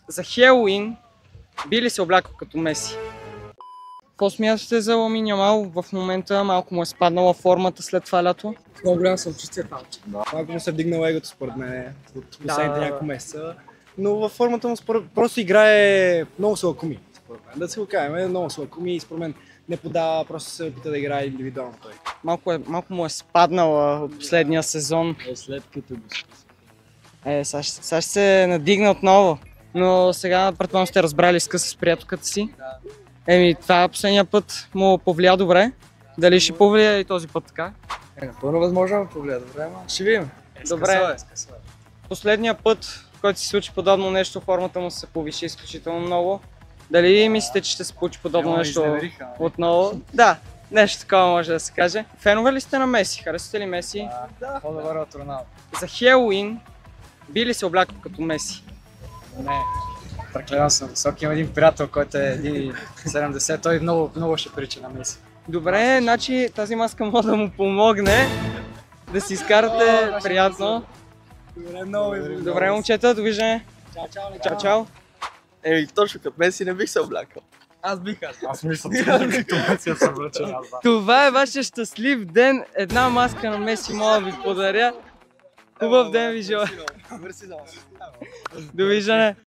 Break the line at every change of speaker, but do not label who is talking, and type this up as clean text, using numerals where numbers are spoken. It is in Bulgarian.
За Хелоуин би ли се облякал като Меси? Какво смятате за Ламин Ямал в момента? Малко му е спаднала формата след това лято.
Много голямо самочувствие там. Малко му се е вдигнало егото според мен от последните няколко месеца. Но във формата му просто играе много с лакоми, според мен. Да се го кажем, много с лакоми и според мен не подава, просто се опита да играе индивидуално той.
Малко му е спаднала от последния сезон.
След като го
Сега ще се надигна отново. Но сега, предполагам, сте разбрали скъса с приятелката си.
Да.
Това последния път му повлия добре. Дали ще повлия и този път така?
Напълно възможно да повлия добре, ама ще видим.
Добре. Последния път, който се случи подобно нещо, формата му се повиши изключително много. Дали мислите, че ще се получи подобно нещо отново? Да, нещо такова може да се каже. Фенове ли сте на Меси? Харесвате ли Меси?
Да. По-добър от Роналдо.
За Хелоуин би ли се облякал като Меси?
Не. Преклено съм висок. Имам един приятел, който е 1,70. Той много ще прилича на Меси.
Добре, значи тази маска може да му помогне да си изкарате приятно. Добре, момчета, довиждане. Чао, чао.
Точно като Меси не бих се облякал.
Аз мисля, че като Меси се облече.
Това е вашия щастлив ден. Една маска на Меси мога да ви подаря. Хубав ден ви желая. Довиждане.